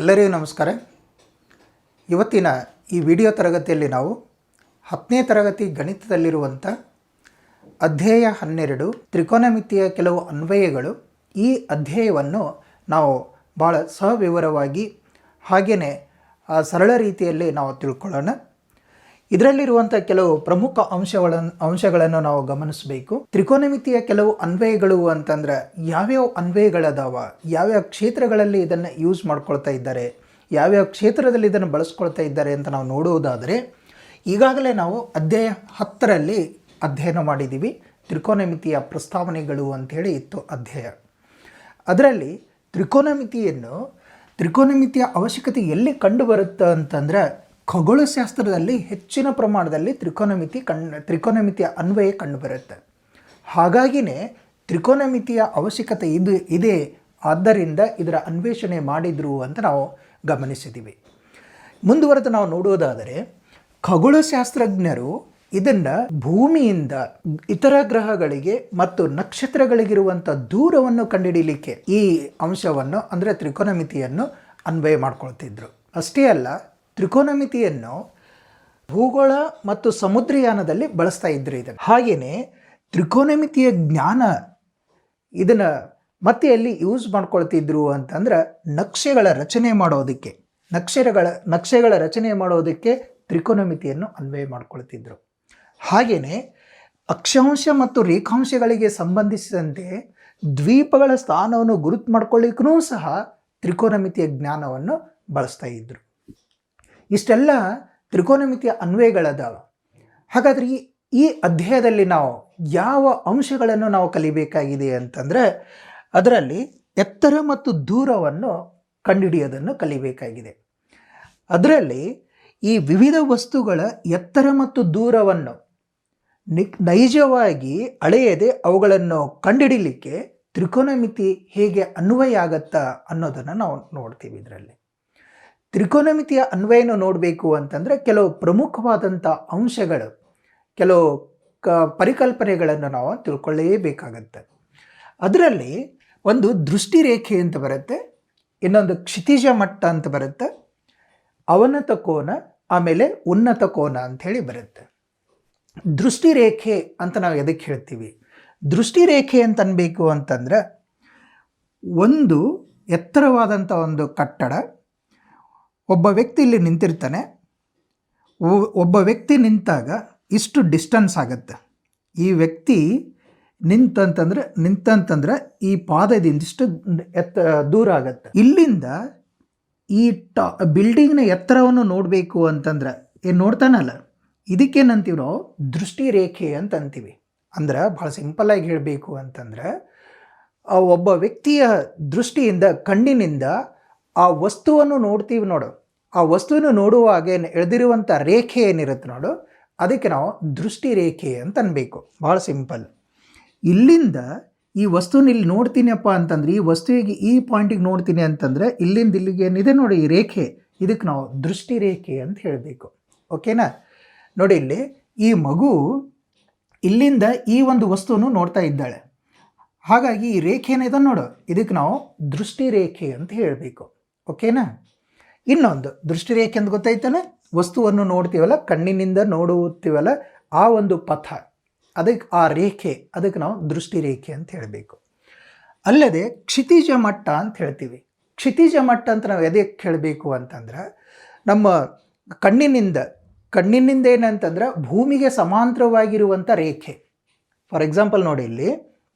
ಎಲ್ಲರಿಗೂ ನಮಸ್ಕಾರ. ಇವತ್ತಿನ ಈ ವಿಡಿಯೋ ತರಗತಿಯಲ್ಲಿ ನಾವು 10ನೇ ತರಗತಿ ಗಣಿತದಲ್ಲಿರುವಂಥ ಅಧ್ಯಾಯ 12 ತ್ರಿಕೋನಮಿತಿಯ ಕೆಲವು ಅನ್ವಯಗಳು, ಈ ಅಧ್ಯಾಯವನ್ನು ನಾವು ಭಾಳ ಸವಿವರವಾಗಿ ಹಾಗೆಯೇ ಸರಳ ರೀತಿಯಲ್ಲಿ ನಾವು ತಿಳ್ಕೊಳ್ಳೋಣ. ಇದರಲ್ಲಿರುವಂಥ ಕೆಲವು ಪ್ರಮುಖ ಅಂಶಗಳನ್ನು ನಾವು ಗಮನಿಸಬೇಕು. ತ್ರಿಕೋನಮಿತಿಯ ಕೆಲವು ಅನ್ವಯಗಳು ಅಂತಂದ್ರೆ ಯಾವ್ಯಾವ ಅನ್ವಯಗಳದಾವ, ಯಾವ್ಯಾವ ಕ್ಷೇತ್ರಗಳಲ್ಲಿ ಇದನ್ನು ಯೂಸ್ ಮಾಡ್ಕೊಳ್ತಾ ಇದ್ದಾರೆ, ಯಾವ್ಯಾವ ಕ್ಷೇತ್ರದಲ್ಲಿ ಇದನ್ನು ಬಳಸ್ಕೊಳ್ತಾ ಇದ್ದಾರೆ ಅಂತ ನಾವು ನೋಡುವುದಾದರೆ, ಈಗಾಗಲೇ ನಾವು ಅಧ್ಯಾಯ 10ರಲ್ಲಿ ಅಧ್ಯಯನ ಮಾಡಿದ್ದೀವಿ. ತ್ರಿಕೋನಮಿತಿಯ ಪ್ರಸ್ತಾವನೆಗಳು ಅಂಥೇಳಿ ಇತ್ತು ಅಧ್ಯಾಯ. ಅದರಲ್ಲಿ ತ್ರಿಕೋನಮಿತಿಯ ಅವಶ್ಯಕತೆ ಎಲ್ಲಿ ಕಂಡುಬರುತ್ತೆ ಅಂತಂದರೆ, ಖಗೋಳಶಾಸ್ತ್ರದಲ್ಲಿ ಹೆಚ್ಚಿನ ಪ್ರಮಾಣದಲ್ಲಿ ತ್ರಿಕೋನಮಿತಿಯ ಅನ್ವಯ ಕಂಡುಬರುತ್ತೆ. ಹಾಗಾಗಿನೇ ತ್ರಿಕೋನಮಿತಿಯ ಅವಶ್ಯಕತೆ ಇದೆ, ಆದ್ದರಿಂದ ಇದರ ಅನ್ವೇಷಣೆ ಮಾಡಿದರು ಅಂತ ನಾವು ಗಮನಿಸಿದ್ದೀವಿ. ಮುಂದುವರೆದು ನಾವು ನೋಡುವುದಾದರೆ, ಖಗೋಳಶಾಸ್ತ್ರಜ್ಞರು ಇದನ್ನು ಭೂಮಿಯಿಂದ ಇತರ ಗ್ರಹಗಳಿಗೆ ಮತ್ತು ನಕ್ಷತ್ರಗಳಿಗಿರುವಂಥ ದೂರವನ್ನು ಕಂಡುಹಿಡಿಯಲಿಕ್ಕೆ ಈ ಅಂಶವನ್ನು ಅಂದರೆ ತ್ರಿಕೋನಮಿತಿಯನ್ನು ಅನ್ವಯ ಮಾಡ್ಕೊಳ್ತಿದ್ರು. ಅಷ್ಟೇ ಅಲ್ಲ, ತ್ರಿಕೋನಮಿತಿಯನ್ನು ಭೂಗೋಳ ಮತ್ತು ಸಮುದ್ರಯಾನದಲ್ಲಿ ಬಳಸ್ತಾ ಇದ್ರು. ಇದನ್ನು ಹಾಗೆಯೇ ತ್ರಿಕೋನಮಿತಿಯ ಜ್ಞಾನ ಇದನ್ನು ಮತ್ತೆ ಎಲ್ಲಿ ಯೂಸ್ ಮಾಡ್ಕೊಳ್ತಿದ್ರು ಅಂತಂದ್ರೆ, ನಕ್ಷೆಗಳ ರಚನೆ ಮಾಡೋದಕ್ಕೆ ತ್ರಿಕೋನಮಿತಿಯನ್ನು ಅನ್ವಯ ಮಾಡ್ಕೊಳ್ತಿದ್ರು. ಹಾಗೆಯೇ ಅಕ್ಷಾಂಶ ಮತ್ತು ರೇಖಾಂಶಗಳಿಗೆ ಸಂಬಂಧಿಸಿದಂತೆ ದ್ವೀಪಗಳ ಸ್ಥಾನವನ್ನು ಗುರುತು ಮಾಡ್ಕೊಳ್ಳಿಕ್ಕೂ ಸಹ ತ್ರಿಕೋನಮಿತಿಯ ಜ್ಞಾನವನ್ನು ಬಳಸ್ತಾ ಇದ್ರು. ಇಷ್ಟೆಲ್ಲ ತ್ರಿಕೋನಮಿತಿಯ ಅನ್ವಯಗಳದಾವ. ಹಾಗಾದರೆ ಈ ಅಧ್ಯಾಯದಲ್ಲಿ ನಾವು ಯಾವ ಅಂಶಗಳನ್ನು ನಾವು ಕಲಿಬೇಕಾಗಿದೆ ಅಂತಂದರೆ, ಅದರಲ್ಲಿ ಎತ್ತರ ಮತ್ತು ದೂರವನ್ನು ಕಂಡುಹಿಡಿಯೋದನ್ನು ಕಲಿಬೇಕಾಗಿದೆ. ಅದರಲ್ಲಿ ಈ ವಿವಿಧ ವಸ್ತುಗಳ ಎತ್ತರ ಮತ್ತು ದೂರವನ್ನು ನೈಜವಾಗಿ ಅಳೆಯದೆ ಅವುಗಳನ್ನು ಕಂಡುಹಿಡಿಯಲಿಕ್ಕೆ ತ್ರಿಕೋನಮಿತಿ ಹೇಗೆ ಅನ್ವಯ ಆಗತ್ತಾ ಅನ್ನೋದನ್ನು ನಾವು ನೋಡ್ತೀವಿ. ಇದರಲ್ಲಿ ತ್ರಿಕೋನಮಿತಿಯ ಅನ್ವಯನ ನೋಡಬೇಕು ಅಂತಂದರೆ ಕೆಲವು ಪ್ರಮುಖವಾದಂಥ ಅಂಶಗಳು, ಕೆಲವು ಪರಿಕಲ್ಪನೆಗಳನ್ನು ನಾವು ತಿಳ್ಕೊಳ್ಳೇಬೇಕಾಗತ್ತೆ. ಅದರಲ್ಲಿ ಒಂದು ದೃಷ್ಟಿರೇಖೆ ಅಂತ ಬರುತ್ತೆ, ಇನ್ನೊಂದು ಕ್ಷಿತಿಜ ಮಟ್ಟ ಅಂತ ಬರುತ್ತೆ, ಅವನತ ಕೋನ, ಆಮೇಲೆ ಉನ್ನತ ಕೋನ ಅಂಥೇಳಿ ಬರುತ್ತೆ. ದೃಷ್ಟಿರೇಖೆ ಅಂತ ನಾವು ಎದಕ್ಕೆ ಹೇಳ್ತೀವಿ? ದೃಷ್ಟಿರೇಖೆ ಅಂತ ಅನ್ಬೇಕು ಅಂತಂದರೆ, ಒಂದು ಎತ್ತರವಾದಂಥ ಒಂದು ಕಟ್ಟಡ, ಒಬ್ಬ ವ್ಯಕ್ತಿ ಇಲ್ಲಿ ನಿಂತಿರ್ತಾನೆ. ಒಬ್ಬ ವ್ಯಕ್ತಿ ನಿಂತಾಗ ಇಷ್ಟು ಡಿಸ್ಟೆನ್ಸ್ ಆಗುತ್ತೆ. ಈ ವ್ಯಕ್ತಿ ನಿಂತಂತಂದ್ರೆ ಈ ಪಾದದಿಂದ ಇಷ್ಟು ದೂರ ಆಗುತ್ತೆ. ಇಲ್ಲಿಂದ ಈ ಬಿಲ್ಡಿಂಗ್ನ ಎತ್ತರವನ್ನು ನೋಡಬೇಕು ಅಂತಂದ್ರೆ ಏನು ನೋಡ್ತಾನಲ್ಲ, ಇದಕ್ಕೇನಂತೀವಿ ನಾವು ದೃಷ್ಟಿರೇಖೆ ಅಂತ ಅಂತೀವಿ. ಅಂದ್ರೆ ಭಾಳ ಸಿಂಪಲ್ಲಾಗಿ ಹೇಳಬೇಕು ಅಂತಂದ್ರೆ, ಒಬ್ಬ ವ್ಯಕ್ತಿಯ ದೃಷ್ಟಿಯಿಂದ, ಕಣ್ಣಿನಿಂದ ಆ ವಸ್ತುವನ್ನು ನೋಡ್ತೀವಿ ನೋಡು, ಆ ವಸ್ತುವನ್ನು ನೋಡುವಾಗ ಎಳೆದಿರುವಂಥ ರೇಖೆ ಏನಿರುತ್ತೆ ನೋಡು, ಅದಕ್ಕೆ ನಾವು ದೃಷ್ಟಿರೇಖೆ ಅಂತ ಅನ್ಬೇಕು. ಭಾಳ ಸಿಂಪಲ್. ಇಲ್ಲಿಂದ ಈ ವಸ್ತುನ ಇಲ್ಲಿ ನೋಡ್ತೀನಿಯಪ್ಪ ಅಂತಂದ್ರೆ, ಈ ವಸ್ತುವಿಗೆ ಈ ಪಾಯಿಂಟಿಗೆ ನೋಡ್ತೀನಿ ಅಂತಂದರೆ, ಇಲ್ಲಿಂದ ಇಲ್ಲಿಗೆ ಏನಿದೆ ನೋಡಿ ಈ ರೇಖೆ, ಇದಕ್ಕೆ ನಾವು ದೃಷ್ಟಿರೇಖೆ ಅಂತ ಹೇಳಬೇಕು. ಓಕೆನಾ? ನೋಡಿ, ಇಲ್ಲಿ ಈ ಮಗು ಇಲ್ಲಿಂದ ಈ ಒಂದು ವಸ್ತುವನ್ನು ನೋಡ್ತಾ ಇದ್ದಾಳೆ. ಹಾಗಾಗಿ ಈ ರೇಖೆ ಏನಿದೆ ನೋಡು, ಇದಕ್ಕೆ ನಾವು ದೃಷ್ಟಿರೇಖೆ ಅಂತ ಹೇಳಬೇಕು. ಓಕೆನಾ? ಇನ್ನೊಂದು ದೃಷ್ಟಿರೇಖೆ ಅಂತ ಗೊತ್ತಾಯ್ತಾನೆ, ವಸ್ತುವನ್ನು ನೋಡ್ತೀವಲ್ಲ, ಕಣ್ಣಿನಿಂದ ನೋಡುತ್ತೀವಲ್ಲ, ಆ ಒಂದು ಪಥ, ಅದಕ್ಕೆ ಆ ರೇಖೆ, ಅದಕ್ಕೆ ನಾವು ದೃಷ್ಟಿರೇಖೆ ಅಂತ ಹೇಳಬೇಕು. ಅಲ್ಲದೆ ಕ್ಷಿತಿಜ ಮಟ್ಟ ಅಂತ ಹೇಳ್ತೀವಿ. ಕ್ಷಿತಿಜ ಮಟ್ಟ ಅಂತ ನಾವು ಎದಕ್ಕೆ ಹೇಳಬೇಕು ಅಂತಂದ್ರೆ, ನಮ್ಮ ಕಣ್ಣಿನಿಂದ ಏನಂತಂದ್ರೆ ಭೂಮಿಗೆ ಸಮಾಂತರವಾಗಿರುವಂಥ ರೇಖೆ. ಫಾರ್ ಎಕ್ಸಾಂಪಲ್ ನೋಡಿ, ಇಲ್ಲಿ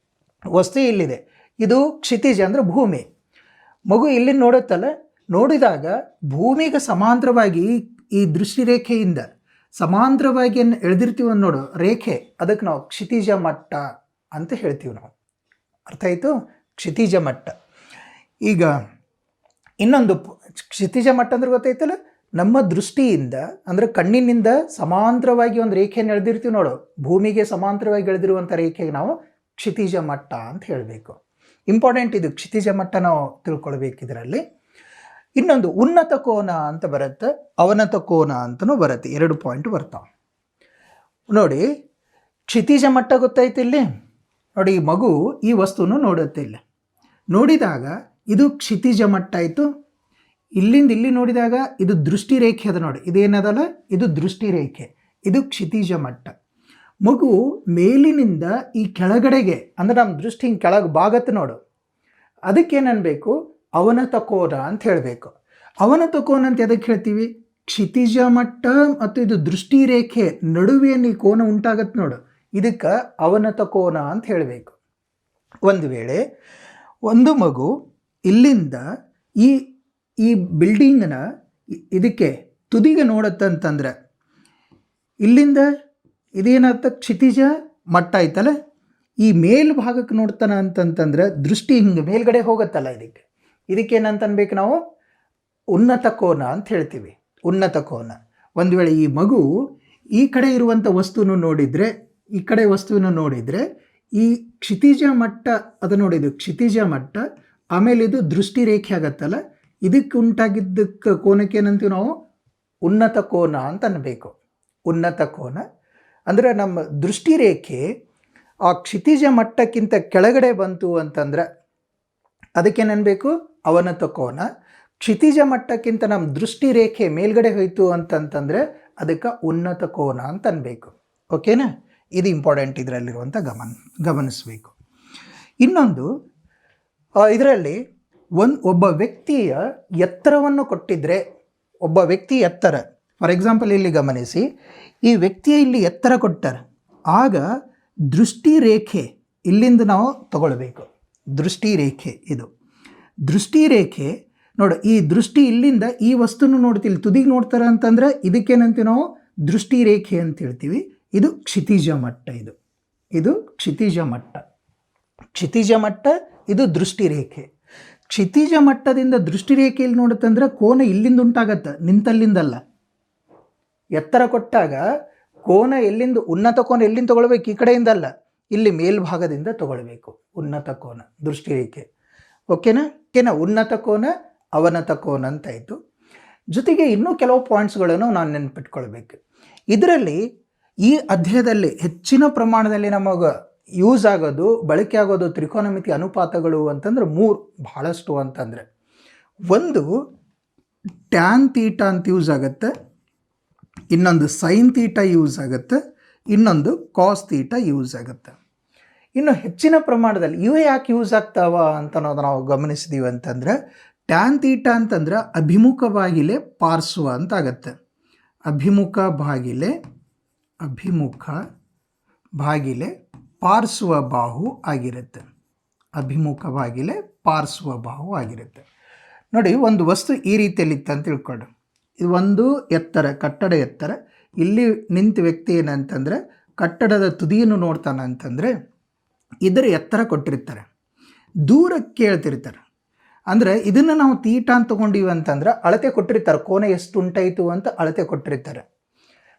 ವಸ್ತು ಇಲ್ಲಿದೆ, ಇದು ಕ್ಷಿತಿಜ ಅಂದರೆ ಭೂಮಿ. ಮಗು ಇಲ್ಲಿ ನೋಡುತ್ತಲ್ಲ, ನೋಡಿದಾಗ ಭೂಮಿಗೆ ಸಮಾಂತರವಾಗಿ ಈ ದೃಷ್ಟಿರೇಖೆಯಿಂದ ಸಮಾಂತರವಾಗಿ ಏನು ಎಳೆದಿರ್ತೀವಿ ನೋಡು ರೇಖೆ, ಅದಕ್ಕೆ ನಾವು ಕ್ಷಿತಿಜ ಮಟ್ಟ ಅಂತ ಹೇಳ್ತೀವಿ ನಾವು. ಅರ್ಥ ಆಯಿತು? ಕ್ಷಿತಿಜ ಮಟ್ಟ. ಈಗ ಇನ್ನೊಂದು ಕ್ಷಿತಿಜ ಮಟ್ಟ ಅಂದ್ರೆ ಗೊತ್ತಾಯ್ತಲ್ಲ, ನಮ್ಮ ದೃಷ್ಟಿಯಿಂದ ಅಂದರೆ ಕಣ್ಣಿನಿಂದ ಸಮಾಂತರವಾಗಿ ಒಂದು ರೇಖೆಯನ್ನು ಎಳೆದಿರ್ತೀವಿ ನೋಡು, ಭೂಮಿಗೆ ಸಮಾಂತರವಾಗಿ ಎಳೆದಿರುವಂಥ ರೇಖೆಗೆ ನಾವು ಕ್ಷಿತಿಜ ಮಟ್ಟ ಅಂತ ಹೇಳಬೇಕು. ಇಂಪಾರ್ಟೆಂಟ್ ಇದು, ಕ್ಷಿತಿಜ ಮಟ್ಟ ನಾವು ತಿಳ್ಕೊಳ್ಬೇಕು. ಇದರಲ್ಲಿ ಇನ್ನೊಂದು ಉನ್ನತ ಕೋನ ಅಂತ ಬರುತ್ತೆ, ಅವನತ ಕೋನ ಅಂತಲೂ ಬರುತ್ತೆ. 2 ಪಾಯಿಂಟ್ ಬರ್ತಾವೆ ನೋಡಿ. ಕ್ಷಿತಿಜ ಮಟ್ಟ ಗೊತ್ತಾಯ್ತು ಇಲ್ಲಿ ನೋಡಿ, ಈ ಮಗು ಈ ವಸ್ತುವನ್ನು ನೋಡುತ್ತೆ. ಇಲ್ಲಿ ನೋಡಿದಾಗ ಇದು ಕ್ಷಿತಿಜ ಮಟ್ಟ ಆಯಿತು, ಇಲ್ಲಿಂದ ಇಲ್ಲಿ ನೋಡಿದಾಗ ಇದು ದೃಷ್ಟಿ ರೇಖೆ ಅದ ನೋಡಿ, ಇದೇನದಲ್ಲ ಇದು ದೃಷ್ಟಿ ರೇಖೆ, ಇದು ಕ್ಷಿತಿಜ ಮಟ್ಟ. ಮಗು ಮೇಲಿನಿಂದ ಈ ಕೆಳಗಡೆಗೆ ಅಂದರೆ ನಮ್ಮ ದೃಷ್ಟಿ ಹಿಂಗೆ ಕೆಳಗೆ ಬಾಗತ್ತೆ ನೋಡು, ಅದಕ್ಕೇನನ್ಬೇಕು ಅವನತ ಕೋನ ಅಂತ ಹೇಳಬೇಕು. ಅವನತ ಕೋನ ಅಂತ ಎದಕ್ಕೆ ಹೇಳ್ತೀವಿ? ಕ್ಷಿತಿಜ ಮಟ್ಟ ಮತ್ತು ಇದು ದೃಷ್ಟಿ ರೇಖೆ ನಡುವೆ ಈ ಕೋನ ಉಂಟಾಗತ್ತೆ ನೋಡು, ಇದಕ್ಕೆ ಅವನತ ಕೋನ ಅಂತ ಹೇಳಬೇಕು. ಒಂದು ವೇಳೆ ಒಂದು ಮಗು ಇಲ್ಲಿಂದ ಈ ಈ ಬಿಲ್ಡಿಂಗ್ನ ಇದಕ್ಕೆ ತುದಿಗೆ ನೋಡತ್ತಂತಂದ್ರೆ ಇಲ್ಲಿಂದ ಇದೇನತ್ತ ಕ್ಷಿತಿಜ ಮಟ್ಟ ಐತಲ್ಲ, ಈ ಮೇಲ್ಭಾಗಕ್ಕೆ ನೋಡ್ತಾನ ಅಂತಂತಂದ್ರೆ ದೃಷ್ಟಿ ಹಿಂಗೆ ಮೇಲ್ಗಡೆ ಹೋಗುತ್ತಲ್ಲ, ಇದಕ್ಕೇನಂತ ಅನ್ಬೇಕು ನಾವು ಉನ್ನತ ಕೋನ ಅಂತ ಹೇಳ್ತೀವಿ, ಉನ್ನತ ಕೋನ. ಒಂದು ವೇಳೆ ಈ ಮಗು ಈ ಕಡೆ ಇರುವಂಥ ವಸ್ತುವನ್ನು ನೋಡಿದರೆ, ಈ ಕಡೆ ವಸ್ತುವನ್ನು ನೋಡಿದರೆ ಈ ಕ್ಷಿತಿಜ ಮಟ್ಟ ಅದು ನೋಡಿದ್ದು ಕ್ಷಿತಿಜ ಮಟ್ಟ, ಆಮೇಲೆ ಇದು ದೃಷ್ಟಿ ರೇಖೆ ಆಗತ್ತಲ್ಲ, ಇದಕ್ಕೆ ಉಂಟಾಗಿದ್ದಕ್ಕೆ ಕೋನಕ್ಕೆ ಏನಂತೀವಿ ನಾವು ಉನ್ನತ ಕೋನ ಅಂತ ಅನ್ಬೇಕು. ಉನ್ನತ ಕೋನ ಅಂದರೆ ನಮ್ಮ ದೃಷ್ಟಿ ರೇಖೆ ಆ ಕ್ಷಿತಿಜ ಮಟ್ಟಕ್ಕಿಂತ ಕೆಳಗಡೆ ಬಂತು ಅಂತಂದ್ರೆ ಅದಕ್ಕೇನನ್ಬೇಕು ಅವನತ ಕೋನ. ಕ್ಷಿತಿಜ ಮಟ್ಟಕ್ಕಿಂತ ನಮ್ಮ ದೃಷ್ಟಿ ರೇಖೆ ಮೇಲ್ಗಡೆ ಹೋಯ್ತು ಅಂತಂತಂದರೆ ಅದಕ್ಕೆ ಉನ್ನತ ಕೋನ ಅಂತ ಅನ್ಬೇಕು. ಓಕೆನಾ? ಇದು ಇಂಪಾರ್ಟೆಂಟ್, ಇದರಲ್ಲಿರುವಂಥ ಗಮನಿಸಬೇಕು. ಇನ್ನೊಂದು ಇದರಲ್ಲಿ ಒಬ್ಬ ವ್ಯಕ್ತಿಯ ಎತ್ತರವನ್ನು ಕೊಟ್ಟಿದ್ರೆ, ಒಬ್ಬ ವ್ಯಕ್ತಿ ಎತ್ತರ, ಫಾರ್ ಎಕ್ಸಾಂಪಲ್ ಇಲ್ಲಿ ಗಮನಿಸಿ, ಈ ವ್ಯಕ್ತಿಯ ಇಲ್ಲಿ ಎತ್ತರ ಕೊಟ್ಟಾರೆ, ಆಗ ದೃಷ್ಟಿ ರೇಖೆ ಇಲ್ಲಿಂದ ನಾವು ತಗೊಳ್ಬೇಕು. ದೃಷ್ಟಿ ರೇಖೆ ಇದು ದೃಷ್ಟಿ ರೇಖೆ ನೋಡಿ, ಈ ದೃಷ್ಟಿ ಇಲ್ಲಿಂದ ಈ ವಸ್ತುನ ನೋಡ್ತಿಲ್ಲ ತುದಿಗೆ ನೋಡ್ತಾರೆ ಅಂತಂದ್ರೆ ಇದಕ್ಕೇನಂತೀವಿ ನಾವು ದೃಷ್ಟಿ ರೇಖೆ ಅಂತ ಹೇಳ್ತೀವಿ. ಇದು ಕ್ಷಿತಿಜ ಮಟ್ಟ, ಇದು ಕ್ಷಿತಿಜ ಮಟ್ಟ. ಕ್ಷಿತಿಜ ಮಟ್ಟ ಇದು ದೃಷ್ಟಿ ರೇಖೆ. ಕ್ಷಿತಿಜ ಮಟ್ಟದಿಂದ ದೃಷ್ಟಿ ರೇಖೆಯಲ್ಲಿ ನೋಡುತ್ತಂದ್ರೆ ಕೋನ ಇಲ್ಲಿಂದ ಉಂಟಾಗತ್ತೆ, ನಿಂತಲ್ಲಿಂದಲ್ಲ. ಎತ್ತರ ಕೊಟ್ಟಾಗ ಕೋನ ಎಲ್ಲಿಂದ ಉನ್ನತ ಕೋನ ಎಲ್ಲಿಂದ ತಗೊಳ್ಬೇಕು? ಈ ಕಡೆಯಿಂದಲ್ಲ, ಇಲ್ಲಿ ಮೇಲ್ಭಾಗದಿಂದ ತಗೊಳ್ಬೇಕು ಉನ್ನತ ಕೋನ ದೃಷ್ಟಿ ರೇಖೆ. ಓಕೆನಾ? ಉನ್ನತ ಕೋನ ಅವನತ ಕೋನ ಅಂತಾಯಿತು. ಜೊತೆಗೆ ಇನ್ನೂ ಕೆಲವು ಪಾಯಿಂಟ್ಸ್ಗಳನ್ನು ನಾನು ನೆನಪಿಟ್ಕೊಳ್ಬೇಕು. ಇದರಲ್ಲಿ ಈ ಅಧ್ಯಾಯದಲ್ಲಿ ಹೆಚ್ಚಿನ ಪ್ರಮಾಣದಲ್ಲಿ ನಮಗೆ ಯೂಸ್ ಆಗೋದು, ಬಳಕೆ ಆಗೋದು ತ್ರಿಕೋನಮಿತಿ ಅನುಪಾತಗಳು ಅಂತಂದ್ರೆ 3 ಬಹಳಷ್ಟು ಅಂತಂದರೆ, ಒಂದು ಟ್ಯಾನ್ ತೀಟ ಅಂತ ಯೂಸ್ ಆಗುತ್ತೆ, ಇನ್ನೊಂದು ಸೈನ್ ತೀಟ ಯೂಸ್ ಆಗುತ್ತೆ, ಇನ್ನೊಂದು ಕಾಸ್ ತೀಟ ಯೂಸ್ ಆಗುತ್ತೆ. ಇನ್ನು ಹೆಚ್ಚಿನ ಪ್ರಮಾಣದಲ್ಲಿ ಇವು ಯಾಕೆ ಯೂಸ್ ಆಗ್ತಾವ ಅಂತ ನಾವು ಗಮನಿಸಿದೀವಿ ಅಂತಂದರೆ, ಟ್ಯಾನ್ ತೀಟ ಅಂತಂದ್ರೆ ಅಭಿಮುಖ ಬಾಗಿಲೆ ಪಾರ್ಶ್ವ ಅಂತ ಆಗತ್ತೆ. ಅಭಿಮುಖ ಬಾಗಿಲೆ ಪಾರ್ಶ್ವ ಬಾಹು ಆಗಿರುತ್ತೆ. ಅಭಿಮುಖ ಬಾಗಿಲೆ ಪಾರ್ಶ್ವ ಬಾಹು ಆಗಿರುತ್ತೆ. ನೋಡಿ, ಒಂದು ವಸ್ತು ಈ ರೀತಿಯಲ್ಲಿ ಇತ್ತು ಅಂತ ತಿಳ್ಕೊಂಡು, ಇದು ಒಂದು ಎತ್ತರ, ಕಟ್ಟಡ ಎತ್ತರ, ಇಲ್ಲಿ ನಿಂತ ವ್ಯಕ್ತಿ ಏನಂತಂದರೆ ಕಟ್ಟಡದ ತುದಿಯನ್ನು ನೋಡ್ತಾನೆ ಅಂತಂದರೆ ಇದರ ಎತ್ತರ ಕೊಟ್ಟಿರ್ತಾರೆ, ದೂರಕ್ಕೆ ಕೇಳ್ತಿರ್ತಾರೆ. ಅಂದರೆ ಇದನ್ನು ನಾವು ತೀಟ ಅಂತ ತೊಗೊಂಡಿವಿ ಅಂತಂದ್ರೆ ಅಳತೆ ಕೊಟ್ಟಿರ್ತಾರೆ, ಕೋನ ಎಷ್ಟು ಉಂಟಾಯಿತು ಅಂತ ಅಳತೆ ಕೊಟ್ಟಿರ್ತಾರೆ.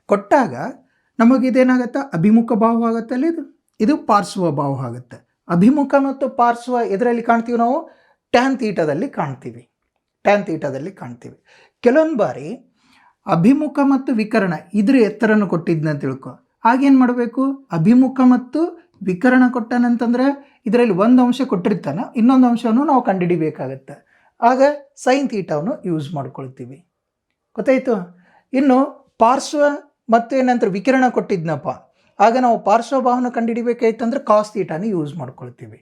ಕೊಟ್ಟಾಗ ನಮಗಿದೇನಾಗತ್ತೆ, ಅಭಿಮುಖ ಬಾಹು ಆಗುತ್ತಲ್ಲ, ಇದು ಪಾರ್ಶ್ವ ಬಾಹು ಆಗುತ್ತೆ. ಅಭಿಮುಖ ಮತ್ತು ಪಾರ್ಶ್ವ ಎದರಲ್ಲಿ ಕಾಣ್ತೀವಿ ನಾವು? ಟ್ಯಾನ್ ತೀಟದಲ್ಲಿ ಕಾಣ್ತೀವಿ. ಕೆಲವೊಂದು ಬಾರಿ ಅಭಿಮುಖ ಮತ್ತು ವಿಕರಣ ಇದ್ರ ಎತ್ತರನ್ನು ಕೊಟ್ಟಿದ್ನ ತಿಳ್ಕೊ, ಆಗೇನು ಮಾಡಬೇಕು? ಅಭಿಮುಖ ಮತ್ತು ವಿಕರಣ ಕೊಟ್ಟಾನಂತಂದ್ರೆ ಇದರಲ್ಲಿ ಒಂದು ಅಂಶ ಕೊಟ್ಟಿರ್ತಾನೆ, ಇನ್ನೊಂದು ಅಂಶವನ್ನು ನಾವು ಕಂಡುಹಿಡಿಬೇಕಾಗತ್ತೆ. ಆಗ ಸೈನ್ ತೀಟವನ್ನು ಯೂಸ್ ಮಾಡ್ಕೊಳ್ತೀವಿ. ಗೊತ್ತಾಯಿತು? ಇನ್ನು ಪಾರ್ಶ್ವ ಮತ್ತು ಏನಂತ ವಿಕಿರಣ ಕೊಟ್ಟಿದ್ನಪ್ಪ, ಆಗ ನಾವು ಪಾರ್ಶ್ವಭಾವನ ಕಂಡುಹಿಡಿಬೇಕಾಯ್ತಂದ್ರೆ ಕಾಸ್ ತೀಟಾನ ಯೂಸ್ ಮಾಡ್ಕೊಳ್ತೀವಿ.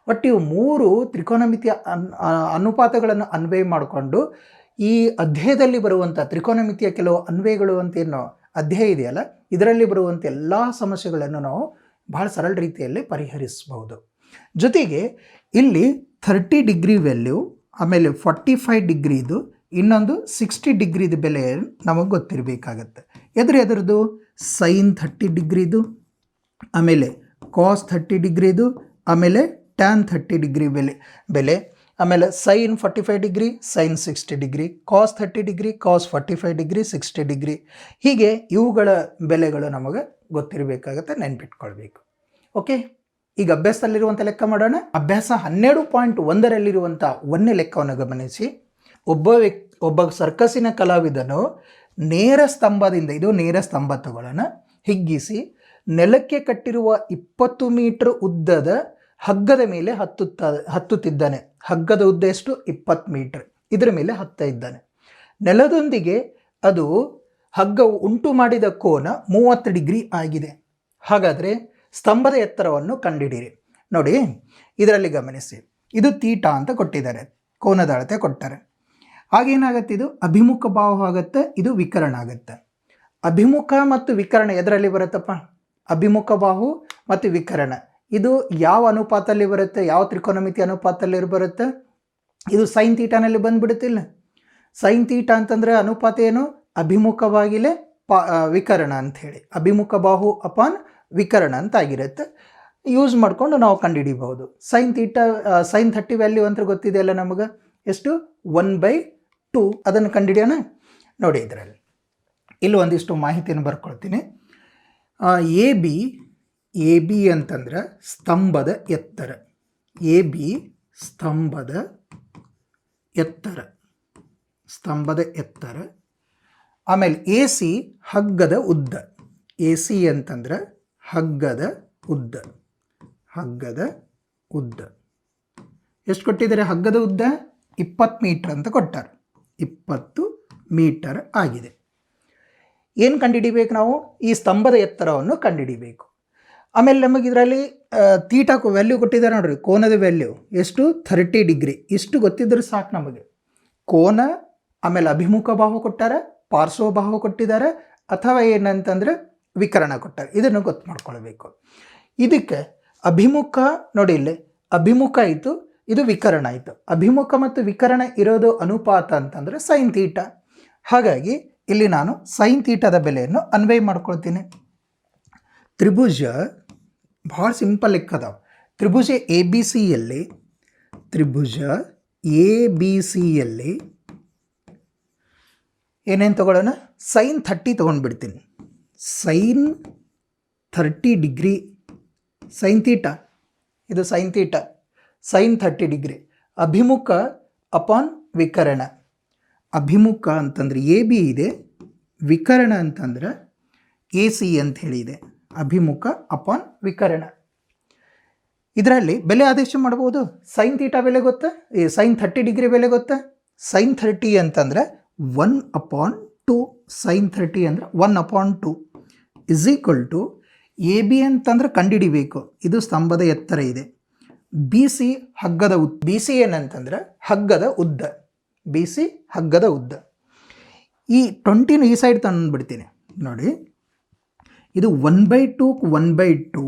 ಬಟ್ ಇವು 3 ತ್ರಿಕೋನಮಿತಿಯ ಅನುಪಾತಗಳನ್ನು ಅನ್ವಯ ಮಾಡಿಕೊಂಡು ಈ ಅಧ್ಯಾಯದಲ್ಲಿ ಬರುವಂಥ ತ್ರಿಕೋನಮಿತಿಯ ಕೆಲವು ಅನ್ವಯಗಳು ಅಂತೇನು ಅಧ್ಯಾಯ ಇದೆಯಲ್ಲ, ಇದರಲ್ಲಿ ಬರುವಂಥ ಎಲ್ಲ ಸಮಸ್ಯೆಗಳನ್ನು ನಾವು ಬಹಳ ಸರಳ ರೀತಿಯಲ್ಲಿ ಪರಿಹರಿಸಬಹುದು. ಜೊತೆಗೆ ಇಲ್ಲಿ 30 ಡಿಗ್ರಿ ವ್ಯಾಲ್ಯೂ, ಆಮೇಲೆ 45 ಡಿಗ್ರಿದು, ಇನ್ನೊಂದು 60 ಡಿಗ್ರಿದು ಬೆಲೆ ನಮಗೆ ಗೊತ್ತಿರಬೇಕಾಗತ್ತೆ. ಎದುರದು ಸೈನ್ 30 ಡಿಗ್ರಿದು, ಆಮೇಲೆ ಕಾಸ್ 30 ಡಿಗ್ರಿದು, ಆಮೇಲೆ ಟ್ಯಾನ್ 30 ಡಿಗ್ರಿ ಬೆಲೆ, ಆಮೇಲೆ ಸೈನ್ 45 ಡಿಗ್ರಿ, ಸೈನ್ 60 ಡಿಗ್ರಿ, ಕಾಸ್ 30 ಡಿಗ್ರಿ, ಕಾಸ್ 45 ಡಿಗ್ರಿ, 60 ಡಿಗ್ರಿ, ಹೀಗೆ ಇವುಗಳ ಬೆಲೆಗಳು ನಮಗೆ ಗೊತ್ತಿರಬೇಕಾಗತ್ತೆ, ನೆನ್ಪಿಟ್ಕೊಳ್ಬೇಕು. ಓಕೆ, ಈಗ ಅಭ್ಯಾಸದಲ್ಲಿರುವಂಥ ಲೆಕ್ಕ ಮಾಡೋಣ. ಅಭ್ಯಾಸ 12.1ರಲ್ಲಿರುವಂಥ 1ನೇ ಲೆಕ್ಕವನ್ನು ಗಮನಿಸಿ. ಒಬ್ಬ ಸರ್ಕಸ್ಸಿನ ಕಲಾವಿದನು ನೇರ ಸ್ತಂಭದಿಂದ, ಇದು ನೇರ ಸ್ತಂಭ ತಗೊಳ್ಳೋಣ, ಹಿಗ್ಗಿಸಿ ನೆಲಕ್ಕೆ ಕಟ್ಟಿರುವ 20 ಮೀಟರ್ ಉದ್ದದ ಹಗ್ಗದ ಮೇಲೆ ಹತ್ತುತ್ತಿದ್ದಾನೆ. ಹಗ್ಗದ ಉದ್ದ ಎಷ್ಟು? 20 ಮೀಟರ್. ಇದರ ಮೇಲೆ ಹತ್ತಾ ಇದ್ದಾನೆ. ನೆಲದೊಂದಿಗೆ ಅದು ಹಗ್ಗವು ಉಂಟು ಮಾಡಿದ ಕೋನ 30 ಡಿಗ್ರಿ ಆಗಿದೆ. ಹಾಗಾದರೆ ಸ್ತಂಭದ ಎತ್ತರವನ್ನು ಕಂಡುಹಿಡಿಯಿರಿ. ನೋಡಿ, ಇದರಲ್ಲಿ ಗಮನಿಸಿ, ಇದು ತೀಟಾ ಅಂತ ಕೊಟ್ಟಿದ್ದಾರೆ, ಕೋನದ ಅಳತೆ ಕೊಟ್ಟಾರೆ. ಆಗೇನಾಗತ್ತೆ, ಇದು ಅಭಿಮುಖ ಬಾಹು ಆಗುತ್ತೆ, ಇದು ವಿಕರಣ ಆಗುತ್ತೆ. ಅಭಿಮುಖ ಮತ್ತು ವಿಕರಣ ಎದರಲ್ಲಿ ಬರುತ್ತಪ್ಪ? ಅಭಿಮುಖ ಬಾಹು ಮತ್ತು ವಿಕರಣ ಇದು ಯಾವ ಅನುಪಾತದಲ್ಲಿ ಬರುತ್ತೆ? ಯಾವ ತ್ರಿಕೋನಮಿತಿ ಅನುಪಾತದಲ್ಲಿ ಬರುತ್ತೆ? ಇದು ಸೈನ್ ತೀಟಾನಲ್ಲಿ ಬಂದ್ಬಿಡುತ್ತಿಲ್ಲ. ಸೈನ್ ತೀಟಾ ಅಂತಂದರೆ ಅನುಪಾತ ಏನು? ಅಭಿಮುಖವಾಗಿಲೇ ವಿಕರಣ ಅಂಥೇಳಿ, ಅಭಿಮುಖ ಬಾಹು ಅಪಾನ್ ವಿಕರಣ ಅಂತ ಆಗಿರುತ್ತೆ. ಯೂಸ್ ಮಾಡಿಕೊಂಡು ನಾವು ಕಂಡುಹಿಡಿಬಹುದು. ಸೈನ್ ತೀಟಾ ಸೈನ್ 30 ವ್ಯಾಲ್ಯೂ ಅಂತ ಗೊತ್ತಿದೆಯಲ್ಲ ನಮಗೆ, ಎಷ್ಟು? 1/2. ಅದನ್ನು ಕಂಡುಹಿಡಿಯೋಣ. ನೋಡಿ, ಇದರಲ್ಲಿ ಇಲ್ಲಿ ಒಂದಿಷ್ಟು ಮಾಹಿತಿಯನ್ನು ಬರ್ಕೊಳ್ತೀನಿ. ಎ ಬಿ ಅಂತಂದ್ರೆ ಸ್ತಂಭದ ಎತ್ತರ, ಎ ಬಿ ಸ್ತಂಭದ ಎತ್ತರ. ಆಮೇಲೆ ಎ ಸಿ ಹಗ್ಗದ ಉದ್ದ, ಎ ಸಿ ಅಂತಂದ್ರೆ ಹಗ್ಗದ ಉದ್ದ ಎಷ್ಟು ಕೊಟ್ಟಿದ್ದಾರೆ? ಹಗ್ಗದ ಉದ್ದ 20 ಮೀಟರ್ ಅಂತ ಕೊಟ್ಟಾರೆ, 20 ಮೀಟರ್ ಆಗಿದೆ. ಏನು ಕಂಡುಹಿಡಿಬೇಕು ನಾವು? ಈ ಸ್ತಂಭದ ಎತ್ತರವನ್ನು ಕಂಡುಹಿಡಿಬೇಕು. ಆಮೇಲೆ ನಮಗೆ ಇದರಲ್ಲಿ ತೀಟಾಕು ವ್ಯಾಲ್ಯೂ ಕೊಟ್ಟಿದ್ದಾರೆ ನೋಡ್ರಿ, ಕೋನದ ವ್ಯಾಲ್ಯೂ ಎಷ್ಟು? 30 ಡಿಗ್ರಿ. ಇಷ್ಟು ಗೊತ್ತಿದ್ದರೆ ಸಾಕು ನಮಗೆ. ಕೋನ, ಆಮೇಲೆ ಅಭಿಮುಖ ಬಾಹು ಕೊಟ್ಟಾರೆ, ಪಾರ್ಶ್ವ ಬಾಹು ಕೊಟ್ಟಿದ್ದಾರೆ, ಅಥವಾ ಏನಂತಂದರೆ ವಿಕರಣ ಕೊಟ್ಟಾರೆ. ಇದನ್ನು ಗೊತ್ತು ಮಾಡ್ಕೊಳ್ಬೇಕು. ಇದಕ್ಕೆ ಅಭಿಮುಖ ನೋಡಿ, ಇಲ್ಲಿ ಅಭಿಮುಖ ಆಯಿತು, ಇದು ವಿಕರಣ ಆಯಿತು. ಅಭಿಮುಖ ಮತ್ತು ವಿಕರಣ ಇರೋದು ಅನುಪಾತ ಅಂತಂದರೆ ಸೈನ್ ತೀಟಾ. ಹಾಗಾಗಿ ಇಲ್ಲಿ ನಾನು ಸೈನ್ ತೀಟಾದ ಬೆಲೆಯನ್ನು ಅನ್ವಯ ಮಾಡ್ಕೊಳ್ತೀನಿ. ತ್ರಿಭುಜ ಭಾಳ ಸಿಂಪಲ್ ಲೆಕ್ಕದಾವ. ತ್ರಿಭುಜ ಎ ಬಿ ಸಿಯಲ್ಲಿ ಏನೇನು ತಗೊಳ್ಳೋಣ? ಸೈನ್ 30 ತೊಗೊಂಡ್ಬಿಡ್ತೀನಿ. ಸೈನ್ 30 ಡಿಗ್ರಿ, ಸೈನ್ ತೀಟಾ, ಇದು ಸೈನ್ ತೀಟಾ, ಸೈನ್ 30 ಡಿಗ್ರಿ. ಅಭಿಮುಖ ಅಪಾನ್ ವಿಕರಣ. ಅಭಿಮುಖ ಅಂತಂದರೆ ಎ ಬಿ ಇದೆ, ವಿಕರಣ ಅಂತಂದ್ರೆ ಎ ಸಿ ಅಂತ ಹೇಳಿದೆ. ಅಭಿಮುಖ ಅಪಾನ್ ವಿಕರಣ. ಇದರಲ್ಲಿ ಬೆಲೆ ಆದೇಶ ಮಾಡ್ಬೋದು. ಸೈನ್ ತೀಟಾ ಬೆಲೆ ಗೊತ್ತಾ? ಈ ಸೈನ್ 30 ಡಿಗ್ರಿ ಬೆಲೆ ಗೊತ್ತಾ? ಸೈನ್ 30 ಅಂತಂದರೆ 1/2. ಸೈನ್ 30 ಅಂದರೆ 1/2 is equal to A B ಅಂತಂದ್ರೆ ಕಂಡುಹಿಡಿಬೇಕು. ಇದು ಸ್ತಂಭದ ಎತ್ತರ ಇದೆ. ಬಿ ಸಿ ಹಗ್ಗದ ಉದ್ದ. ಬಿ ಸಿ ಏನಂತಂದ್ರೆ ಹಗ್ಗದ ಉದ್ದ. ಬಿ ಸಿ ಹಗ್ಗದ ಉದ್ದ. ಈ 20ನ ಈ ಸೈಡ್ ತಂದುಬಿಡ್ತೀನಿ ನೋಡಿ. ಇದು 1/2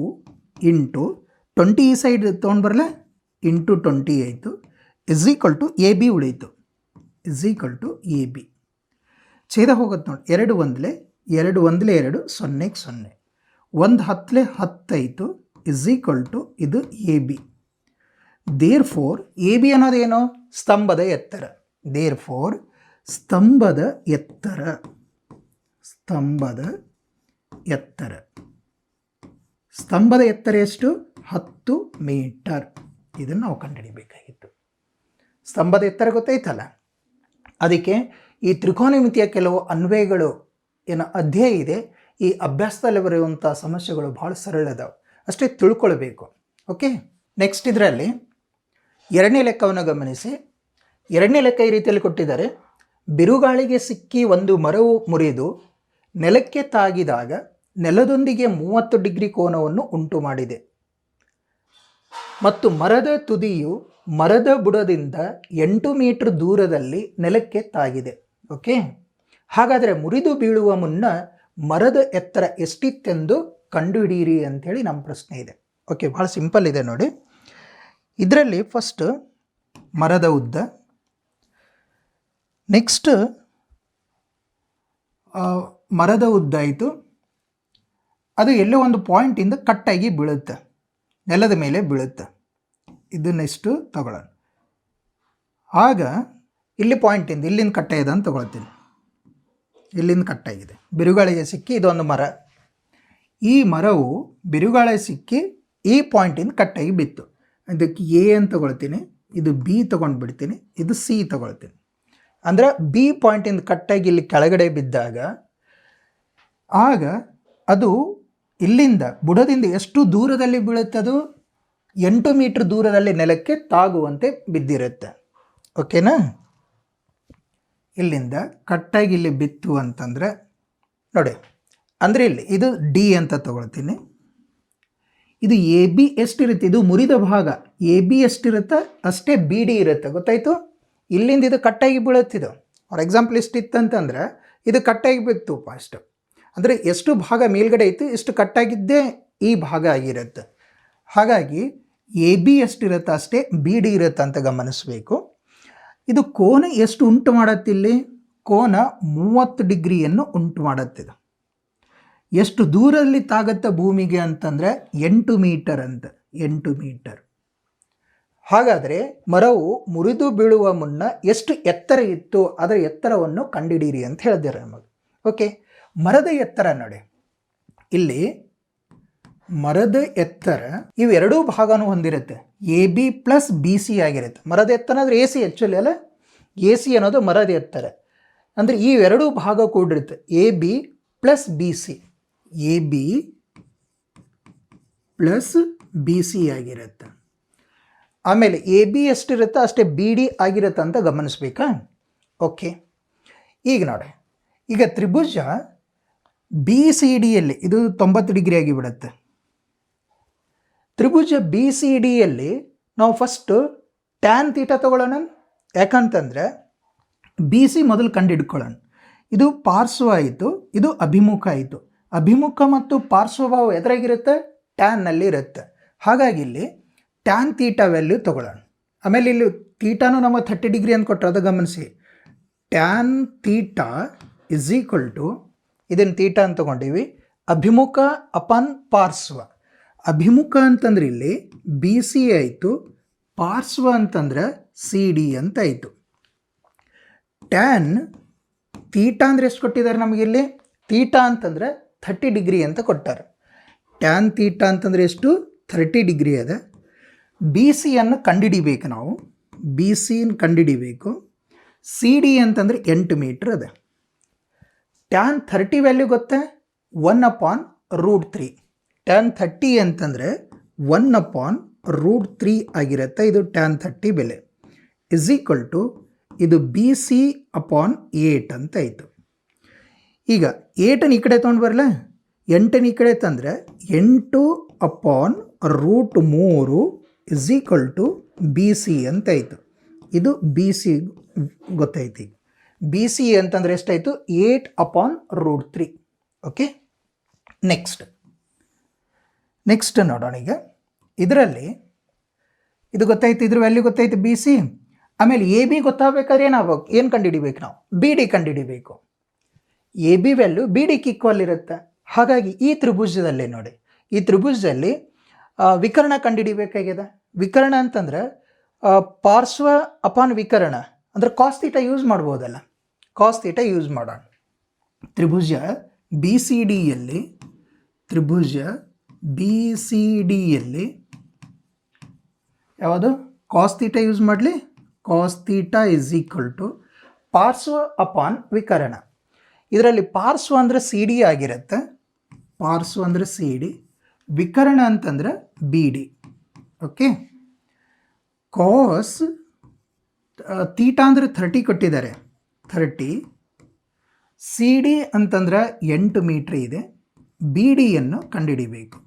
ಇಂಟು 20 ಈ ಸೈಡ್ ತೊಗೊಂಡು ಬರಲ್ಲ, ಇಂಟು 20 ಆಯಿತು, is equal to A B ಉಳೀತು, is equal to A B. ಛೇದ ಹೋಗುತ್ತೆ ನೋಡಿ. 2 1 2 1 2 0 0. 1 10 10 ಆಯಿತು, ಇಸ್ ಈಕ್ವಲ್ ಟು ಇದು A B. Therefore A B ಅನ್ನೋದೇನು? ಸ್ತಂಭದ ಎತ್ತರ. ದೇರ್ ಫೋರ್ ಸ್ತಂಭದ ಎತ್ತರ ಎಷ್ಟು? 10 ಮೀಟರ್. ಇದನ್ನು ನಾವು ಕಂಡುಹಿಡಿಬೇಕಾಗಿತ್ತು. ಸ್ತಂಭದ ಎತ್ತರ ಗೊತ್ತಾಯ್ತಲ್ಲ. ಅದಕ್ಕೆ ಈ ತ್ರಿಕೋನಮಿತಿಯ ಕೆಲವು ಅನ್ವಯಗಳು ಏನು ಅಧ್ಯಾಯ ಇದೆ, ಈ ಅಭ್ಯಾಸದಲ್ಲಿ ಬರೆಯುವಂಥ ಸಮಸ್ಯೆಗಳು ಭಾಳ ಸರಳದಾವೆ, ಅಷ್ಟೇ ತಿಳ್ಕೊಳ್ಬೇಕು. ಓಕೆ, ನೆಕ್ಸ್ಟ್ ಇದರಲ್ಲಿ 2ನೇ ಲೆಕ್ಕವನ್ನು ಗಮನಿಸಿ. 2ನೇ ಲೆಕ್ಕ ಈ ರೀತಿಯಲ್ಲಿ ಕೊಟ್ಟಿದ್ದಾರೆ. ಬಿರುಗಾಳಿಗೆ ಸಿಕ್ಕಿ ಒಂದು ಮರವು ಮುರಿದು ನೆಲಕ್ಕೆ ತಾಗಿದಾಗ ನೆಲದೊಂದಿಗೆ 30 ಡಿಗ್ರಿ ಕೋನವನ್ನು ಉಂಟು ಮಾಡಿದೆ ಮತ್ತು ಮರದ ತುದಿಯು ಮರದ ಬುಡದಿಂದ 8 ಮೀಟರ್ ದೂರದಲ್ಲಿ ನೆಲಕ್ಕೆ ತಾಗಿದೆ. ಓಕೆ, ಹಾಗಾದರೆ ಮುರಿದು ಬೀಳುವ ಮುನ್ನ ಮರದ ಎತ್ತರ ಎಷ್ಟಿತ್ತೆಂದು ಕಂಡುಹಿಡಿಯಿರಿ ಅಂಥೇಳಿ ನಮ್ಮ ಪ್ರಶ್ನೆ ಇದೆ. ಓಕೆ, ಭಾಳ ಸಿಂಪಲ್ ಇದೆ ನೋಡಿ. ಇದರಲ್ಲಿ ಫಸ್ಟ್ ಮರದ ಉದ್ದ, ನೆಕ್ಸ್ಟ್ ಮರದ ಉದ್ದ ಆಯಿತು, ಅದು ಎಲ್ಲೋ ಒಂದು ಪಾಯಿಂಟಿಂದ ಕಟ್ಟಾಗಿ ಬೀಳುತ್ತೆ, ನೆಲದ ಮೇಲೆ ಬೀಳುತ್ತೆ. ಇದನ್ನೆಷ್ಟು ತಗೊಳ್ಳೋಣ. ಆಗ ಇಲ್ಲಿ ಪಾಯಿಂಟಿಂದ ಇಲ್ಲಿಂದ ಕಟ್ಟಾಗಿದೆ ಅಂತ ತಗೊಳ್ತೀನಿ. ಇಲ್ಲಿಂದ ಕಟ್ಟಾಗಿದೆ, ಬಿರುಗಾಳಿಗೆ ಸಿಕ್ಕಿ ಇದೊಂದು ಮರ. ಈ ಮರವು ಬಿರುಗಾಳಿ ಸಿಕ್ಕಿ ಈ ಪಾಯಿಂಟಿಂದ ಕಟ್ಟಾಗಿ ಬಿತ್ತು. ಇದಕ್ಕೆ ಎ ಅಂತ ತಗೊಳ್ತೀನಿ, ಇದು ಬಿ ತೊಗೊಂಡ್ಬಿಡ್ತೀನಿ, ಇದು ಸಿ ತಗೊಳ್ತೀನಿ. ಅಂದರೆ ಬಿ ಪಾಯಿಂಟಿಂದ ಕಟ್ಟಾಗಿ ಇಲ್ಲಿ ಕೆಳಗಡೆ ಬಿದ್ದಾಗ ಆಗ ಅದು ಇಲ್ಲಿಂದ ಬುಡದಿಂದ ಎಷ್ಟು ದೂರದಲ್ಲಿ ಬೀಳುತ್ತೆ? ಅದು 8 ಮೀಟರ್ ದೂರದಲ್ಲಿ ನೆಲಕ್ಕೆ ತಾಗುವಂತೆ ಬಿದ್ದಿರುತ್ತೆ. ಓಕೆನಾ? ಇಲ್ಲಿಂದ ಕಟ್ಟಾಗಿ ಇಲ್ಲಿ ಬಿತ್ತು ಅಂತಂದರೆ ನೋಡಿ, ಅಂದರೆ ಇಲ್ಲಿ ಇದು ಡಿ ಅಂತ ತಗೊಳ್ತೀನಿ. ಇದು ಎ ಬಿ ಎಷ್ಟಿರುತ್ತೆ, ಇದು ಮುರಿದ ಭಾಗ. ಎ ಬಿ ಎಷ್ಟಿರುತ್ತೆ ಅಷ್ಟೇ ಬಿ ಡಿ ಇರುತ್ತೆ, ಗೊತ್ತಾಯಿತು. ಇಲ್ಲಿಂದ ಇದು ಕಟ್ಟಾಗಿ ಬೀಳುತ್ತಿದ್ದು. ಫಾರ್ ಎಕ್ಸಾಂಪಲ್ ಇಷ್ಟಿತ್ತಂತಂದ್ರೆ ಇದು ಕಟ್ಟಾಗಿ ಬಿತ್ತು ಫಸ್ಟ್, ಅಂದರೆ ಎಷ್ಟು ಭಾಗ ಮೇಲ್ಗಡೆ ಇತ್ತು ಇಷ್ಟು ಕಟ್ಟಾಗಿದ್ದೇ ಈ ಭಾಗ ಆಗಿರುತ್ತೆ. ಹಾಗಾಗಿ ಎ ಬಿ ಎಷ್ಟಿರುತ್ತೆ ಅಷ್ಟೇ ಬಿ ಡಿ ಇರುತ್ತೆ ಅಂತ ಗಮನಿಸಬೇಕು. ಇದು ಕೋನ ಎಷ್ಟು ಉಂಟು ಮಾಡುತ್ತಿಲ್ಲಿ, ಕೋನ 30 ಡಿಗ್ರಿಯನ್ನು ಉಂಟು ಮಾಡುತ್ತಿದೆ. ಎಷ್ಟು ದೂರಲ್ಲಿ ತಾಗತ್ತೆ ಭೂಮಿಗೆ ಅಂತಂದರೆ 8 ಮೀಟರ್ ಅಂತ, 8 ಮೀಟರ್. ಹಾಗಾದರೆ ಮರವು ಮುರಿದು ಬೀಳುವ ಮುನ್ನ ಎಷ್ಟು ಎತ್ತರ ಇತ್ತು ಅದರ ಎತ್ತರವನ್ನು ಕಂಡುಹಿಡಿಯಿರಿ ಅಂತ ಹೇಳಿದ್ದಾರೆ ನಮಗೆ. ಓಕೆ, ಮರದ ಎತ್ತರ ನೋಡಿ, ಇಲ್ಲಿ ಮರದ ಎತ್ತರ ಇವೆರಡೂ ಭಾಗನೂ ಹೊಂದಿರುತ್ತೆ. A B plus B C ಆಗಿರುತ್ತೆ. ಮರದ ಎತ್ತರ ಅಂದರೆ ಎ ಸಿ ಆ್ಯಕ್ಚುಲಿ ಅಲ್ಲ, ಎ ಸಿ ಅನ್ನೋದು ಮರದ ಎತ್ತರ. ಅಂದರೆ ಈ ಎರಡೂ ಭಾಗ ಕೂಡಿರುತ್ತೆ, A B plus B C. A B plus B C ಆಗಿರುತ್ತೆ. ಆಮೇಲೆ ಎ ಬಿ ಎಷ್ಟಿರುತ್ತೆ ಅಷ್ಟೇ ಬಿ ಡಿ ಆಗಿರುತ್ತೆ ಅಂತ ಗಮನಿಸ್ಬೇಕಾ. ಓಕೆ, ಈಗ ನೋಡಿ, ಈಗ ತ್ರಿಭುಜ ಬಿ ಸಿ ಡಿಯಲ್ಲಿ ಇದು 90 ಡಿಗ್ರಿ ಆಗಿಬಿಡುತ್ತೆ. ತ್ರಿಭುಜ ಬಿ ಸಿ ಡಿಯಲ್ಲಿ ನಾವು ಫಸ್ಟು ಟ್ಯಾನ್ ತೀಟ ತಗೊಳ್ಳೋಣ. ಯಾಕಂತಂದರೆ ಬಿ ಸಿ ಮೊದಲು ಕಂಡುಹಿಡ್ಕೊಳ್ಳೋಣ. ಇದು ಪಾರ್ಶ್ವ ಆಯಿತು, ಇದು ಅಭಿಮುಖ ಆಯಿತು. ಅಭಿಮುಖ ಮತ್ತು ಪಾರ್ಶ್ವಭಾವ ಎದುರಾಗಿರುತ್ತೆ, ಟ್ಯಾನ್ನಲ್ಲಿ ಇರುತ್ತೆ. ಹಾಗಾಗಿ ಇಲ್ಲಿ ಟ್ಯಾನ್ ತೀಟ ವ್ಯಾಲ್ಯೂ ತಗೊಳ್ಳೋಣ. ಆಮೇಲೆ ಇಲ್ಲಿ ತೀಟಾನು ನಮ್ಮ 30 ಡಿಗ್ರಿ ಅಂತ ಕೊಟ್ಟರೆ ಅದು ಗಮನಿಸಿ. Tan theta is equal to, ಇದನ್ನು ತೀಟ ಅಂತ ತಗೊಂಡಿವಿ, ಅಭಿಮುಖ ಅಪಾನ್ ಪಾರ್ಶ್ವ. ಅಭಿಮುಖ ಅಂತಂದ್ರೆ ಇಲ್ಲಿ ಬಿ ಸಿ ಆಯಿತು, ಪಾರ್ಶ್ವ ಅಂತಂದ್ರೆ ಸಿ ಡಿ ಅಂತ ಆಯಿತು. ಟ್ಯಾನ್ ತೀಟ ಅಂದರೆ ಎಷ್ಟು ಕೊಟ್ಟಿದ್ದಾರೆ ನಮಗಿಲ್ಲಿ, ತೀಟ ಅಂತಂದರೆ 30 ಡಿಗ್ರಿ ಅಂತ ಕೊಟ್ಟಾರೆ. ಟ್ಯಾನ್ ತೀಟ ಅಂತಂದರೆ ಎಷ್ಟು, 30 ಡಿಗ್ರಿ ಅದ. ಬಿ ಸಿಯನ್ನು ಕಂಡುಹಿಡಿಬೇಕು ನಾವು, ಬಿ ಸಿನ ಕಂಡುಹಿಡಿಬೇಕು. ಸಿ ಡಿ ಅಂತಂದರೆ 8 ಮೀಟ್ರ್ ಅದ. ಟ್ಯಾನ್ 30 ವ್ಯಾಲ್ಯೂ ಗೊತ್ತಾ, 1/√3. ಟ್ಯಾನ್ 30 ಅಂತಂದರೆ 1/√3 ಆಗಿರುತ್ತೆ. ಇದು ಟ್ಯಾನ್ 30 ಬೆಲೆ ಇಸ್ ಈಕ್ವಲ್ ಟು ಇದು ಬಿ ಸಿ ಅಪಾನ್ 8 ಅಂತ ಆಯಿತು. ಈಗ 8 ಈ ಕಡೆ ತೊಗೊಂಡು ಬರಲ್ಲ, 8 ಈ ಕಡೆ ತಂದರೆ 8/√3 is equal to B C ಅಂತ ಆಯಿತು. ಇದು ಬಿ ಸಿ ಗೊತ್ತಾಯ್ತು. ಈಗ ಬಿ ಸಿ ಅಂತಂದರೆ ಎಷ್ಟಾಯಿತು, 8/√3. ಓಕೆ, ನೆಕ್ಸ್ಟ್ ನೋಡೋಣ. ಈಗ ಇದರಲ್ಲಿ ಇದು ಗೊತ್ತಾಯ್ತು, ಇದ್ರ ವ್ಯಾಲ್ಯೂ ಗೊತ್ತಾಯ್ತು ಬಿ ಸಿ. ಆಮೇಲೆ ಎ ಬಿ ಗೊತ್ತಾಗಬೇಕಾದ್ರೆ ಏನಾಗಬೇಕು, ಏನು ಕಂಡುಹಿಡಿಬೇಕು ನಾವು, ಬಿ ಡಿ ಕಂಡುಹಿಡಿಬೇಕು. ಎ ಬಿ ವ್ಯಾಲ್ಯೂ ಬಿ ಡಿಗೆ ಈಕ್ವಲ್ ಇರುತ್ತೆ. ಹಾಗಾಗಿ ಈ ತ್ರಿಭುಜದಲ್ಲಿ ನೋಡಿ, ಈ ತ್ರಿಭುಜದಲ್ಲಿ ವಿಕರ್ಣ ಕಂಡುಹಿಡಿಬೇಕಾಗಿದೆ. ವಿಕರ್ಣ ಅಂತಂದರೆ ಪಾರ್ಶ್ವ ಅಪಾನ್ ವಿಕರ್ಣ ಅಂದರೆ ಕಾಸ್ ಥೀಟ ಯೂಸ್ ಮಾಡ್ಬೋದಲ್ಲ, ಕಾಸ್ ಥೀಟ ಯೂಸ್ ಮಾಡೋಣ. ತ್ರಿಭುಜ ಬಿ ಸಿ ಡಿಯಲ್ಲಿ ಯಾವುದು ಕಾಸ್ ಥೀಟ ಯೂಸ್ ಮಾಡಲಿ. ಕಾಸ್ ಥೀಟ ಇಸ್ ಈಕ್ವಲ್ ಟು ಪಾರ್ಶ್ವ ಅಪಾನ್ ವಿಕರ್ಣ. ಇದರಲ್ಲಿ ಪಾರ್ಶ್ವ ಅಂದರೆ ಸಿ ಡಿ ಆಗಿರುತ್ತೆ, ಪಾರ್ಶ್ವ ಅಂದರೆ ಸಿ ಡಿ, ವಿಕರ್ಣ ಅಂತಂದರೆ ಬಿ ಡಿ. ಓಕೆ, ಕಾಸ್ ಥೀಟ ಅಂದರೆ 30 ಕೊಟ್ಟಿದ್ದಾರೆ, 30. ಸಿ ಡಿ ಅಂತಂದ್ರೆ 8 ಮೀಟ್ರ್ ಇದೆ. ಬಿ ಡಿಯನ್ನು ಕಂಡುಹಿಡಿಬೇಕು.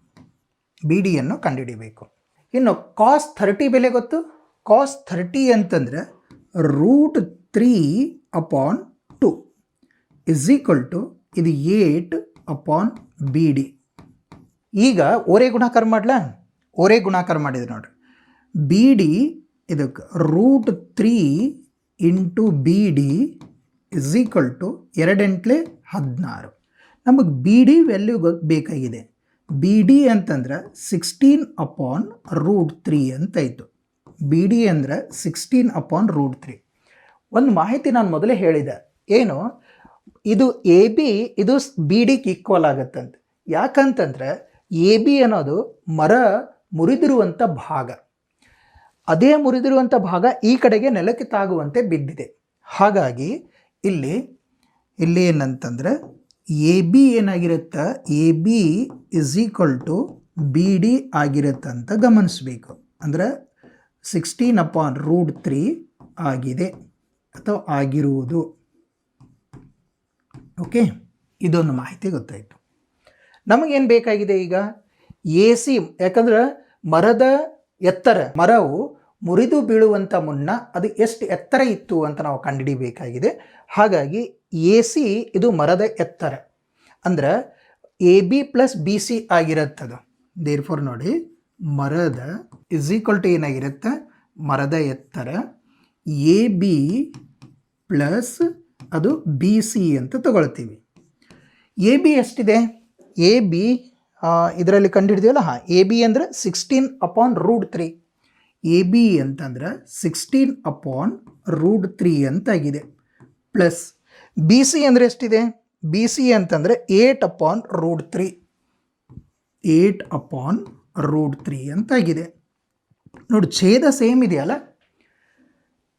ಇನ್ನು ಕಾಸ್ 30 ಬೆಲೆ ಗೊತ್ತು, ಕಾಸ್ 30 ಅಂತಂದರೆ √3/2 ಇಸ್ ಈಕ್ವಲ್ ಟು ಇದು 8/BD. ಈಗ ಓರೆ ಗುಣಾಕಾರ ಮಾಡಲ, ಓರೆ ಗುಣಾಕಾರ ಮಾಡಿದ್ರೆ ನೋಡ್ರಿ, ಬಿ ಡಿ ಇದಕ್ಕೆ √3 × BD ಇಸ್ ಈಕ್ವಲ್ ಟು 2 × 16. ನಮಗೆ ಬಿ ಡಿ ವ್ಯಾಲ್ಯೂ ಬೇಕಾಗಿದೆ. ಬಿ ಡಿ ಅಂತಂದ್ರೆ 16/√3 ಅಂತಾಯಿತು. ಬಿ ಡಿ ಅಂದರೆ 16/√3. ಒಂದು ಮಾಹಿತಿ ನಾನು ಮೊದಲೇ ಹೇಳಿದೆ, ಏನು ಇದು ಎ ಬಿ ಇದು ಬಿ ಡಿಗೆ ಈಕ್ವಲ್ ಆಗುತ್ತಂತೆ. ಯಾಕಂತಂದರೆ ಎ ಬಿ ಅನ್ನೋದು ಮರ ಮುರಿದಿರುವಂಥ ಭಾಗ, ಅದೇ ಮುರಿದಿರುವಂಥ ಭಾಗ ಈ ಕಡೆಗೆ ನೆಲಕ್ಕೆ ತಾಗುವಂತೆ ಬಿದ್ದಿದೆ. ಹಾಗಾಗಿ ಇಲ್ಲಿ ಏನಂತಂದರೆ ಎ ಬಿ ಏನಾಗಿರುತ್ತೆ, A B is equal to B D ಆಗಿರುತ್ತೆ ಅಂತ ಗಮನಿಸಬೇಕು. ಅಂದರೆ 16/√3 ಆಗಿದೆ ಅಥವಾ ಆಗಿರುವುದು. ಓಕೆ, ಇದೊಂದು ಮಾಹಿತಿ ಗೊತ್ತಾಯಿತು. ನಮಗೇನು ಬೇಕಾಗಿದೆ ಈಗ ಎ ಸಿ, ಯಾಕಂದ್ರೆ ಮರದ ಎತ್ತರ, ಮರವು ಮುರಿದು ಬೀಳುವಂಥ ಮುನ್ನ ಅದು ಎಷ್ಟು ಎತ್ತರ ಇತ್ತು ಅಂತ ನಾವು ಕಂಡುಹಿಡಿಬೇಕಾಗಿದೆ. ಹಾಗಾಗಿ ಎ ಸಿ ಇದು ಮರದ ಎತ್ತರ, ಅಂದ್ರೆ A B plus B C ಆಗಿರುತ್ತದು. ದೇರ್ಫೋರ್ ನೋಡಿ, ಮರದ ಇಸ್ ಈಕ್ವಲ್ ಟು ಏನಾಗಿರುತ್ತೆ, ಮರದ ಎತ್ತರ ಎ ಬಿ ಪ್ಲಸ್ ಅದು ಬಿ ಸಿ ಅಂತ ತಗೊಳ್ತೀವಿ. ಎ ಬಿ ಎಷ್ಟಿದೆ, ಎ ಬಿ ಇದರಲ್ಲಿ ಕಂಡುಹಿಡಿದೀವಲ್ಲ, ಹಾಂ, ಎ ಬಿ ಅಂದರೆ 16/√3. ಎ ಬಿ ಅಂತಂದ್ರೆ 16/√3 ಅಂತಾಗಿದೆ. ಪ್ಲಸ್ ಬಿ ಸಿ ಅಂದರೆ ಎಷ್ಟಿದೆ, ಬಿ ಸಿ ಅಂತಂದರೆ 8/√3, 8/√3 ಅಂತಾಗಿದೆ. ನೋಡಿ, ಛೇದ ಸೇಮ್ ಇದೆಯಲ್ಲ,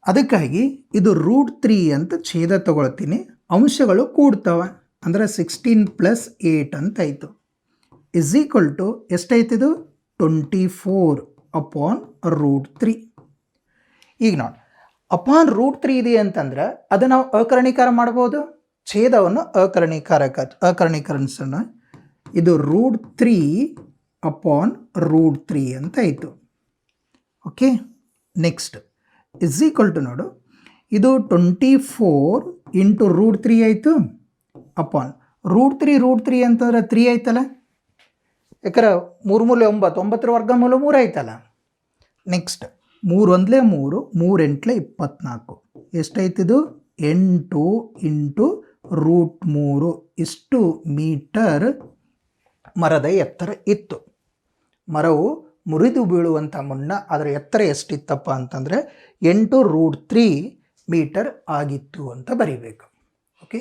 ಅದಕ್ಕಾಗಿ ಇದು √3 ಅಂತ ಛೇದ ತಗೊಳ್ತೀನಿ, ಅಂಶಗಳು ಕೂಡ್ತವೆ, ಅಂದರೆ 16 + 8 ಅಂತಾಯಿತು. ಇಸ್ ಈಕ್ವಲ್ ಟು ಎಷ್ಟಾಯ್ತಿದು, 24/√3. ಈಗ ನೋಡಿ, √3 ಇದೆ ಅಂತಂದ್ರೆ ಅದು ನಾವು ಅಕರ್ಣೀಕಾರ ಮಾಡ್ಬೋದು, ಛೇದವನ್ನು ಅಕರ್ಣೀಕರಿಸೋಣ. ಇದು √3/√3 ಅಂತಾಯಿತು. Okay, next is equal to ನೋಡು, ಇದು 24 × √3 ಆಯಿತು, ಅಪಾನ್ √3 ಅಂತಂದ್ರೆ 3 ಆಯ್ತಲ್ಲ, ಯಾಕಂದ್ರೆ 3 × 9, 9 ವರ್ಗಮೂಲ 3 ಆಯ್ತಲ್ಲ. ನೆಕ್ಸ್ಟ್ 3 × 1 3, 3 × 8 24, ಎಷ್ಟಾಯ್ತಿದು, 8 × √3 ಇಷ್ಟು ಮೀಟರ್ ಮರದ ಎತ್ತರ ಇತ್ತು. ಮರವು ಮುರಿದು ಬೀಳುವಂಥ ಮುನ್ನ ಅದರ ಎತ್ತರ ಎಷ್ಟಿತ್ತಪ್ಪ ಅಂತಂದರೆ 8 √3 ಮೀಟರ್ ಆಗಿತ್ತು ಅಂತ ಬರೀಬೇಕು. ಓಕೆ.